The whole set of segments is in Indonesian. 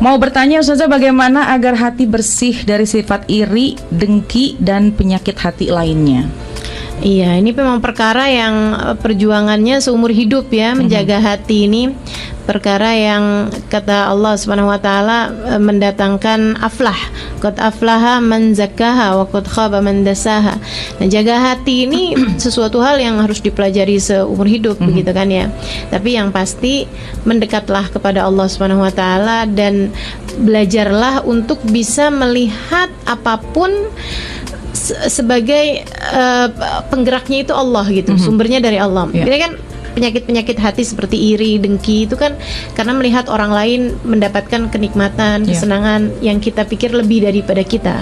Mau bertanya Ustazah, bagaimana agar hati bersih dari sifat iri, dengki, dan penyakit hati lainnya? Iya, ini memang perkara yang perjuangannya seumur hidup ya, menjaga hati ini perkara yang kata Allah Subhanahu wa taala mendatangkan aflah. Qad aflaha man zakkaha wa qad khaba man dasaha. Nah, jaga hati ini sesuatu hal yang harus dipelajari seumur hidup begitu kan ya. Tapi yang pasti mendekatlah kepada Allah Subhanahu wa taala dan belajarlah untuk bisa melihat apapun sebagai penggeraknya itu Allah gitu, sumbernya dari Allah. Jadi kan penyakit-penyakit hati seperti iri, dengki itu kan karena melihat orang lain mendapatkan kenikmatan, kesenangan yang kita pikir lebih daripada kita.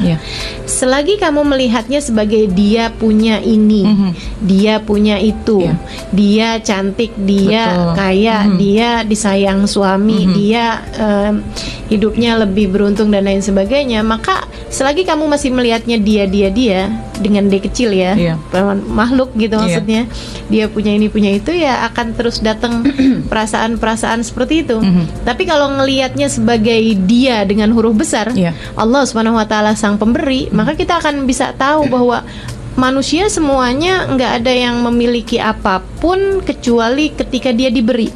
Selagi kamu melihatnya sebagai dia punya ini, dia punya itu, dia cantik, dia kaya, dia disayang suami, dia hidupnya lebih beruntung dan lain sebagainya, maka selagi kamu masih melihatnya dia dengan D kecil ya, makhluk gitu maksudnya, dia punya ini punya itu, ya akan terus datang perasaan-perasaan seperti itu. Tapi kalau ngelihatnya sebagai dia dengan huruf besar, Allah Subhanahu wa taala sang pemberi, maka kita akan bisa tahu bahwa manusia semuanya nggak ada yang memiliki apapun kecuali ketika dia diberi.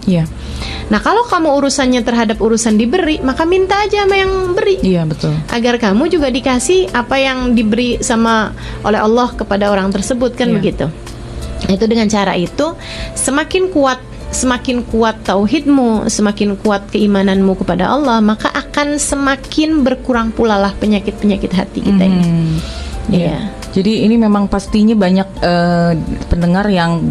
Nah, kalau kamu urusannya terhadap urusan diberi, maka minta aja sama yang beri. Betul. Agar kamu juga dikasih apa yang diberi oleh Allah kepada orang tersebut kan begitu. Itu dengan cara itu semakin kuat tauhidmu, semakin kuat keimananmu kepada Allah, maka akan semakin berkurang pula lah penyakit-penyakit hati kita ini. Jadi ini memang pastinya banyak pendengar yang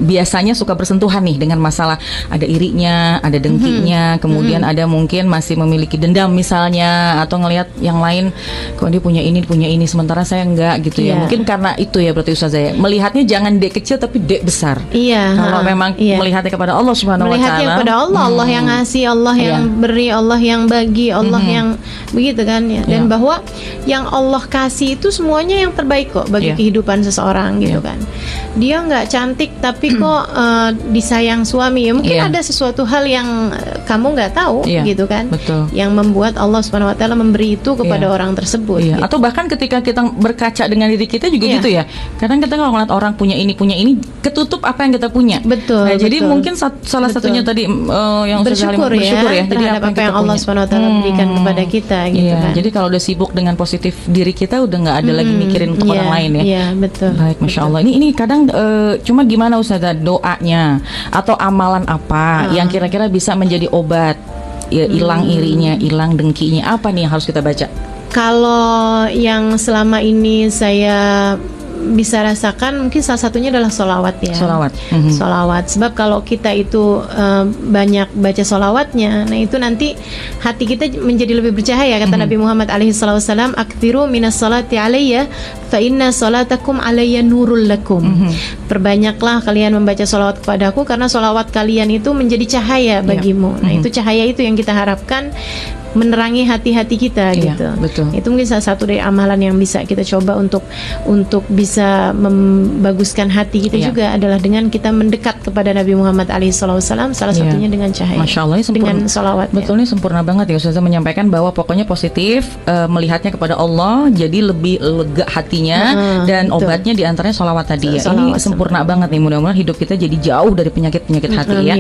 biasanya suka bersentuhan nih dengan masalah ada irinya, ada dengkinya, kemudian ada mungkin masih memiliki dendam misalnya, atau ngelihat yang lain kok dia punya ini sementara saya enggak gitu ya. Mungkin karena itu ya berarti Ustazah ya. Melihatnya jangan D kecil tapi D besar. Kalau memang melihatnya kepada Allah Subhanahu wa taala. Melihatnya kepada Allah, Allah yang ngasih, Allah yang beri, Allah yang bagi, Allah yang begitu kan ya. Dan bahwa yang Allah kasih itu semuanya yang terbaik kok bagi kehidupan seseorang gitu kan. Dia nggak cantik tapi kok disayang suami ya, mungkin ada sesuatu hal yang kamu nggak tahu gitu kan. Yang membuat Allah Subhanahu wa taala memberi itu kepada orang tersebut gitu. Atau bahkan ketika kita berkaca dengan diri kita juga gitu ya. Kadang kita kalau ngeliat orang punya ini ketutup apa yang kita punya. Nah, jadi mungkin salah satunya tadi yang bersyukur ya terhadap apa yang Allah Subhanahu wa taala berikan kepada kita gitu kan. Jadi kalau udah sibuk dengan positif diri kita, udah nggak ada lagi mikirin untuk orang lain ya. Iya, betul. Baik, Masya Allah. Ini kadang cuma gimana Ustazah doanya atau amalan apa yang kira-kira bisa menjadi obat hilang irinya, hilang dengkinya, apa nih yang harus kita baca? Kalau yang selama ini saya bisa rasakan mungkin salah satunya adalah sholawat ya. Sholawat. Sebab kalau kita itu banyak baca sholawatnya, nah itu nanti hati kita menjadi lebih bercahaya. Kata Nabi Muhammad SAW, aktsiru minas sholati alayya fa inna sholatakum alayya nurul lakum. Perbanyaklah kalian membaca sholawat kepadaku karena sholawat kalian itu menjadi cahaya bagimu. Nah itu cahaya itu yang kita harapkan menerangi hati-hati kita gitu. Itu mungkin salah satu dari amalan yang bisa kita coba untuk bisa membaguskan hati kita juga adalah dengan kita mendekat kepada Nabi Muhammad SAW, salah satunya dengan cahaya. Masya Allah, dengan sholawat. Betul, ini sempurna banget ya Ustazah menyampaikan bahwa pokoknya positif, melihatnya kepada Allah, jadi lebih lega hatinya, dan obatnya diantaranya sholawat tadi ya. Ini sempurna banget nih, mudah-mudahan hidup kita jadi jauh dari penyakit-penyakit hati ya.